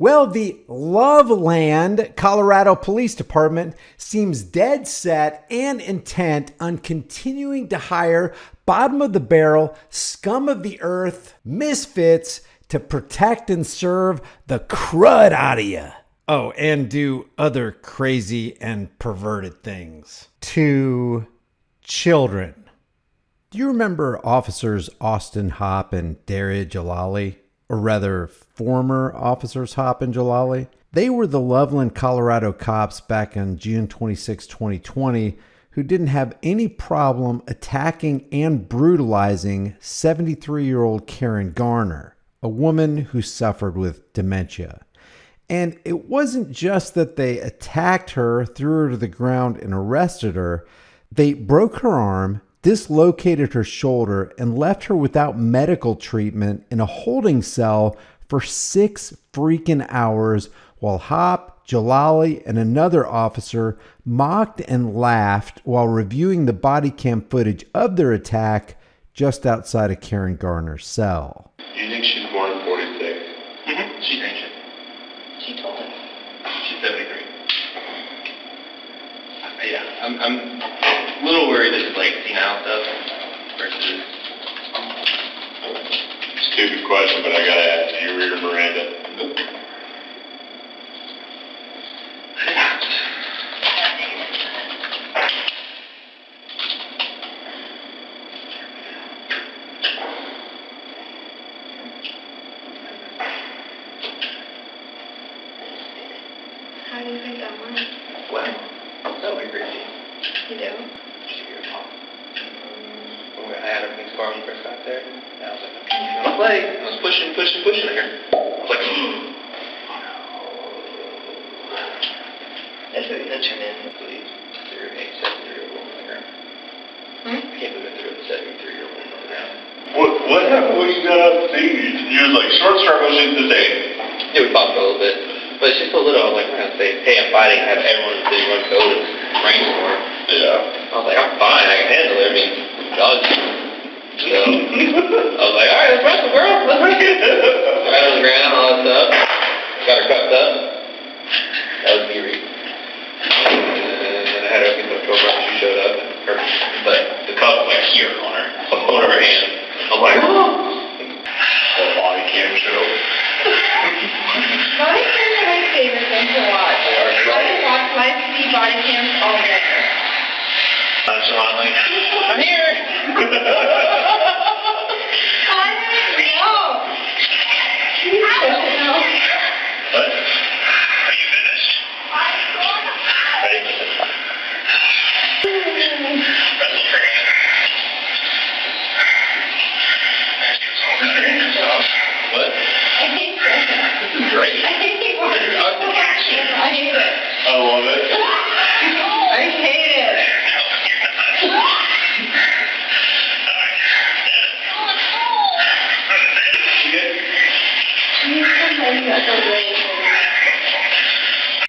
Well, the Loveland, Colorado Police Department seems dead set and intent on continuing to hire bottom of the barrel, scum of the earth, misfits to protect and serve the crud out of you. Oh, and do other crazy and perverted things to children. Do you remember Officers Austin Hopp and Daria Jalali? Or rather, former Officers Hopp and Jalali? They were the Loveland, Colorado cops back on June 26, 2020, who didn't have any problem attacking and brutalizing 73-year-old Karen Garner, a woman who suffered with dementia. And it wasn't just that they attacked her, threw her to the ground, and arrested her. They broke her arm, dislocated her shoulder, and left her without medical treatment in a holding cell for 6 freaking hours while Hopp, Jalali, and another officer mocked and laughed while reviewing the body cam footage of their attack just outside of Karen Garner's cell. Do you think she's born 46? Mm-hmm. She's ancient. She told us. She's 73. Yeah, I'm a little worried that it's like senile stuff versus. Stupid question, but I gotta ask. Do you read her Miranda? Nope. How do you think that went? Well, that went crazy. You do? Just to give her a call. I had everything scarred when we first got there. And I was like, I'm gonna play. I was pushing her. I was like, oh no. That's what that turned in. I believe through a 73-year-old woman on the ground. I can't believe I threw a 73-year-old woman on the ground. What happened when you got out of the thing? You was like, short circle, she's the same. Yeah, we fought for a little bit. But she's so little, I was like, we're going to say, hey, I'm fighting, have everyone in the city run code and brainstorm. Yeah. I was like, I'm fine, I can handle it. I mean, dogs. So, I was like, all right, let's wrestle, girl. Let's wrestle. Right on the ground, all that stuff. Got her cuffed up. That was Beery. And then I had her get the coverup. She showed up, and her, but the cuff was like here on her hand. I was like, oh. The body cam show. Body cams are my favorite thing to watch. I can watch live TV body cams all day. Nonchalantly, I'm here. What? Are you finished? Ready? Wrestle for me. What? I hate this. This is great. I hate watching action. I hate it. I love it. I hate it.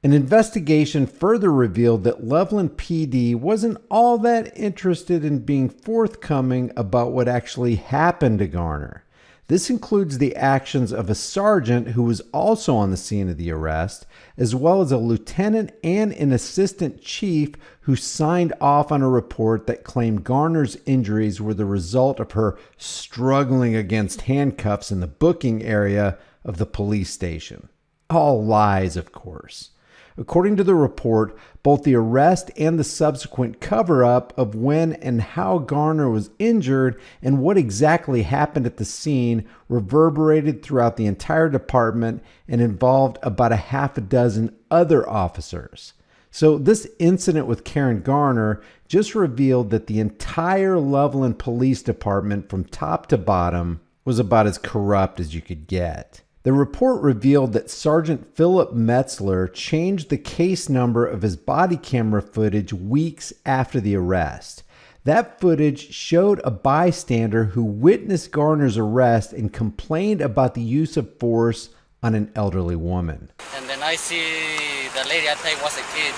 An investigation further revealed that Loveland PD wasn't all that interested in being forthcoming about what actually happened to Garner. This includes the actions of a sergeant who was also on the scene of the arrest, as well as a lieutenant and an assistant chief who signed off on a report that claimed Garner's injuries were the result of her struggling against handcuffs in the booking area of the police station. All lies, of course. According to the report, both the arrest and the subsequent cover-up of when and how Garner was injured and what exactly happened at the scene reverberated throughout the entire department and involved about a half a dozen other officers. So this incident with Karen Garner just revealed that the entire Loveland Police Department from top to bottom was about as corrupt as you could get. The report revealed that Sergeant Philip Metzler changed the case number of his body camera footage weeks after the arrest. That footage showed a bystander who witnessed Garner's arrest and complained about the use of force on an elderly woman. And then I see the lady I thought was a kid,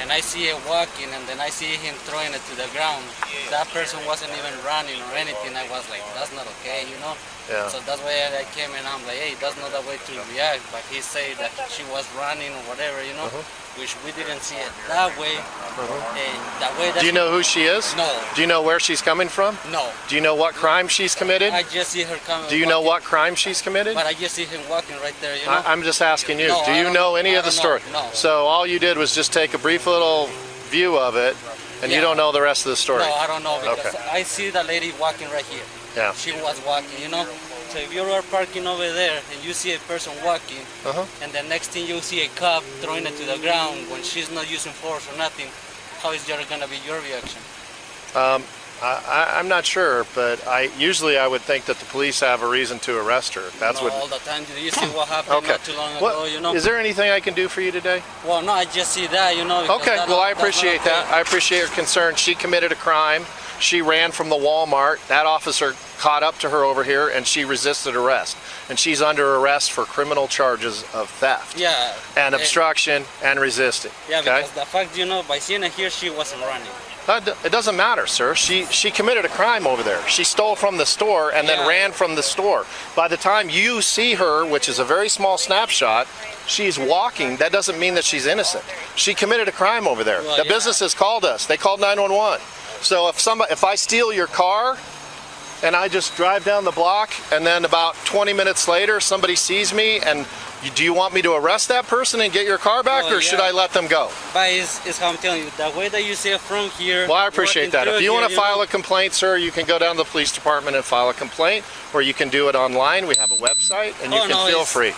and I see it walking, and then I see him throwing it to the ground. That person wasn't even running or anything. I was like, that's not okay, Yeah. So that's why I came and I'm like, hey, that's not the way to react. But he said that she was running or whatever, you know, which we didn't see it that way. And that way that Do you know who she is? No. Do you know where she's coming from? No. Do you know what crime she's committed? I just see her coming. Do you know what crime she's committed? But I just see him walking right there, you know. I'm just asking you. No, Do you know any of the story? No. So all you did was just take a brief little view of it, and you don't know the rest of the story? No, I don't know, because Okay. I see the lady walking right here. Yeah. She was walking, you know. So if you are parking over there and you see a person walking, and the next thing you see a cop throwing it to the ground when she's not using force or nothing, how is there going to be your reaction? I'm not sure, but usually I would think that the police have a reason to arrest her. That's all the time. You see what happened Okay. not too long ago, you know? Is there anything I can do for you today? Well, no, I just see that, you know. because Okay, that- well, I that's not appreciate that. okay. I appreciate your concern. She committed a crime. She ran from the Walmart. That officer caught up to her over here, and she resisted arrest. And she's under arrest for criminal charges of theft. Yeah. And obstruction and resisting. Yeah, okay? because the fact, you know, by seeing her here, she wasn't running. It doesn't matter, sir. She committed a crime over there. She stole from the store and then ran from the store. By the time you see her, which is a very small snapshot, she's walking. That doesn't mean that she's innocent. She committed a crime over there. Well, the business has called us. They called 911. So if I steal your car and I just drive down the block, and then about 20 minutes later somebody sees me, and do you want me to arrest that person and get your car back, Well, or should I let them go? But it's how I'm telling you, the way that you see it from here. Well, I appreciate that. If you want to file a a complaint, sir, you can go down to the police department and file a complaint, or you can do it online. We have a website, and you can feel free.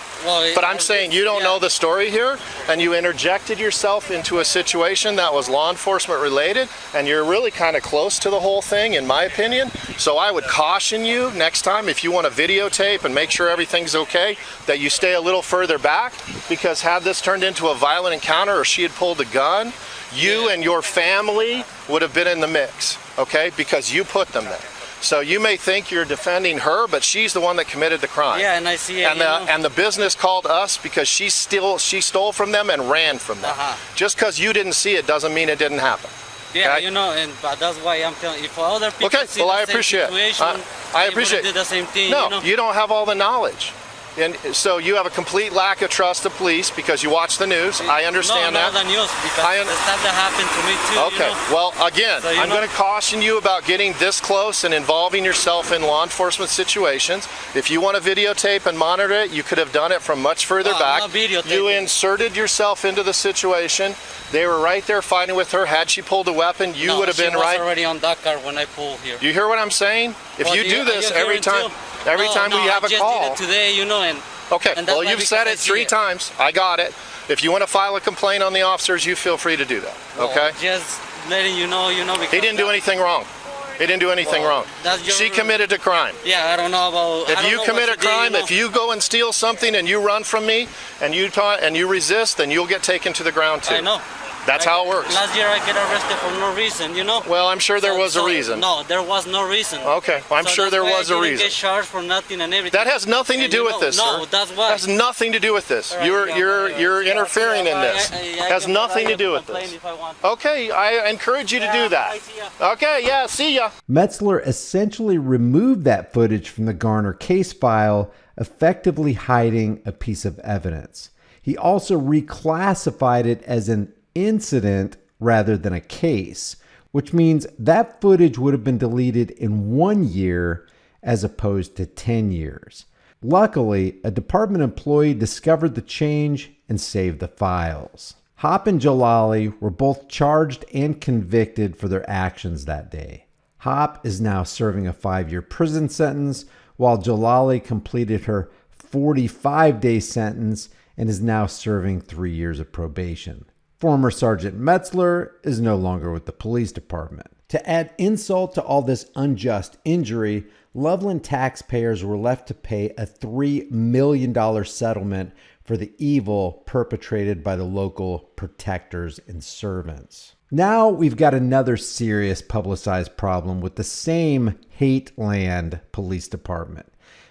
But I'm saying you don't know the story here, and you interjected yourself into a situation that was law enforcement related, and you're really kind of close to the whole thing, in my opinion. So I would caution you next time, if you want to videotape and make sure everything's okay, that you stay a little further back, because had this turned into a violent encounter or she had pulled a gun, you and your family would have been in the mix, okay? Because you put them there. So you may think you're defending her, but she's the one that committed the crime. Yeah, and I see it. And the business called us because she stole from them and ran from them. Just because you didn't see it doesn't mean it didn't happen. Yeah, okay? you know, but that's why I'm telling you. If other people see well, the I same appreciate situation, it. I they appreciate would've did the same thing. No, you know? you don't have all the knowledge. And so you have a complete lack of trust of police because you watch the news. I understand that. No, the news, because the stuff that happened to me too. Okay, you know? well, again, So, I'm going to caution you about getting this close and involving yourself in law enforcement situations. If you want to videotape and monitor it, you could have done it from much further back. I'm not videotaping. You inserted yourself into the situation. They were right there fighting with her. Had she pulled a weapon, you would have been right. She was already on that car when I pulled here. You hear what I'm saying? If Well, you do this every time we have a I call. just did it today, you know, and Okay, and that's well, why, you've said because I it see 3 times. I got it. If you want to file a complaint on the officers, you feel free to do that. Okay? Just letting you know, because He didn't do anything wrong. He didn't do anything wrong. She committed a crime. Yeah, I don't know about. If you commit a crime, if you go and steal something and you run from me and you resist, then you'll get taken to the ground too. I know. That's how it works. Last year I got arrested for no reason, you know. Well, I'm sure there was a reason. No, there was no reason. Okay, well, I'm sure there was a I reason. didn't get charged for nothing and everything. That has nothing to do with this, sir. No, that's why. Has nothing to do with this. You're interfering in this. Has nothing to do with this. Okay, I encourage you to do that. Okay, yeah, see ya. Metzler essentially removed that footage from the Garner case file, effectively hiding a piece of evidence. He also reclassified it as an incident rather than a case, which means that footage would have been deleted in 1 year as opposed to 10 years. Luckily, a department employee discovered the change and saved the files. Hop and Jalali were both charged and convicted for their actions that day. Hop is now serving a 5-year prison sentence, while Jalali completed her 45-day sentence and is now serving 3 years of probation. Former Sergeant Metzler is no longer with the police department. To add insult to all this unjust injury, Loveland taxpayers were left to pay a $3 million settlement for the evil perpetrated by the local protectors and servants. Now we've got another serious publicized problem with the same Hate-Land Police Department.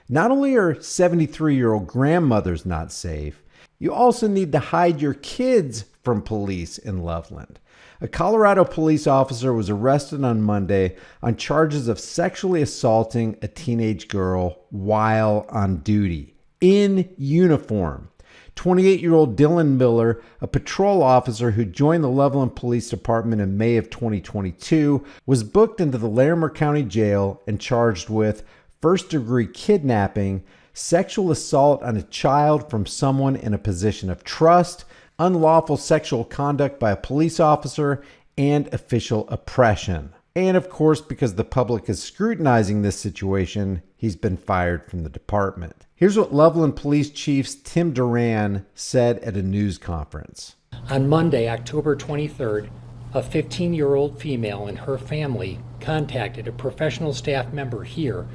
Not only are 73-year-old grandmothers not safe, you also need to hide your kids from police in Loveland. A Colorado police officer was arrested on Monday on charges of sexually assaulting a teenage girl while on duty, in uniform. 28-year-old Dylan Miller, a patrol officer who joined the Loveland Police Department in May of 2022, was booked into the Larimer County Jail and charged with first-degree kidnapping, sexual assault on a child from someone in a position of trust, unlawful sexual conduct by a police officer, and official oppression. And of course, because the public is scrutinizing this situation, he's been fired from the department. Here's what Loveland Police Chief Tim Duran said at a news conference. On Monday, October 23rd, a 15-year-old female and her family contacted a professional staff member here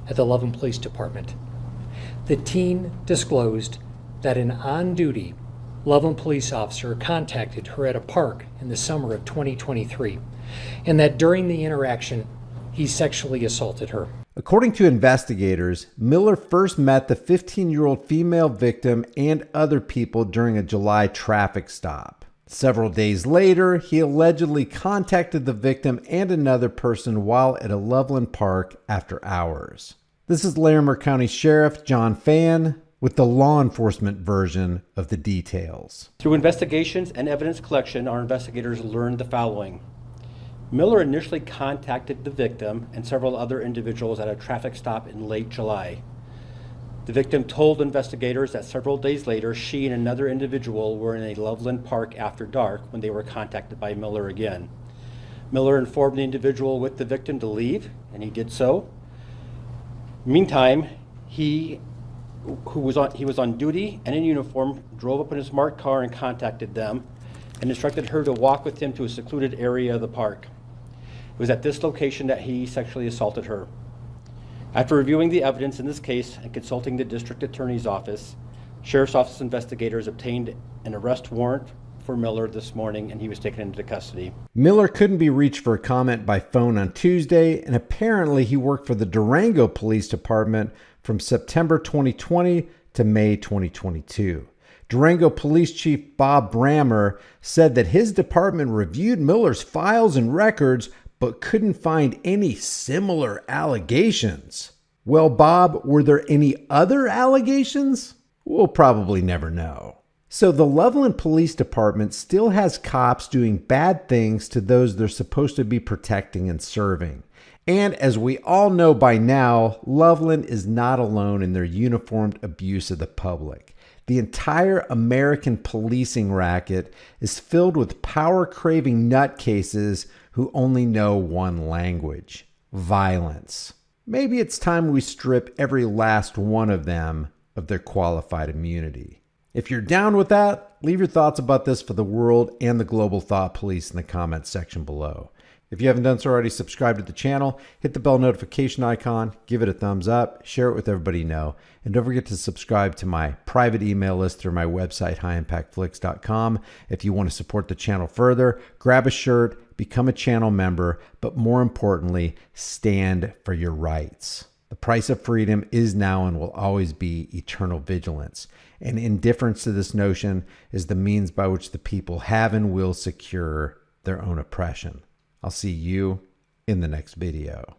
at the Loveland Police Department. The teen disclosed that an on-duty Loveland police officer contacted her at a park in the summer of 2023, and that during the interaction, he sexually assaulted her. According to investigators, Miller first met the 15-year-old female victim and other people during a July traffic stop. Several days later, he allegedly contacted the victim and another person while at a Loveland park after hours. This is Larimer County Sheriff John Fan with the law enforcement version of the details. Through investigations and evidence collection, our investigators learned the following. Miller initially contacted the victim and several other individuals at a traffic stop in late July. The victim told investigators that several days later, she and another individual were in a Loveland park after dark when they were contacted by Miller again. Miller informed the individual with the victim to leave, and he did so. Meantime, he was on duty and in uniform, drove up in his marked car and contacted them and instructed her to walk with him to a secluded area of the park. It was at this location that he sexually assaulted her. After reviewing the evidence in this case and consulting the district attorney's office, Sheriff's Office investigators obtained an arrest warrant for Miller this morning, and he was taken into custody. Miller couldn't be reached for a comment by phone on Tuesday, and apparently he worked for the Durango Police Department from September 2020 to May 2022. Durango Police Chief Bob Brammer said that his department reviewed Miller's files and records but couldn't find any similar allegations. Well, Bob, were there any other allegations? We'll probably never know. So the Loveland Police Department still has cops doing bad things to those they're supposed to be protecting and serving. And as we all know by now, Loveland is not alone in their uniformed abuse of the public. The entire American policing racket is filled with power-craving nutcases who only know one language: violence. Maybe it's time we strip every last one of them of their qualified immunity. If you're down with that, leave your thoughts about this for the world and the global thought police in the comments section below. If you haven't done so already, subscribe to the channel, hit the bell notification icon, give it a thumbs up, share it with everybody you know, and don't forget to subscribe to my private email list through my website, highimpactflix.com. If you want to support the channel further, grab a shirt, become a channel member, but more importantly, stand for your rights. The price of freedom is now and will always be eternal vigilance. And indifference to this notion is the means by which the people have and will secure their own oppression. I'll see you in the next video.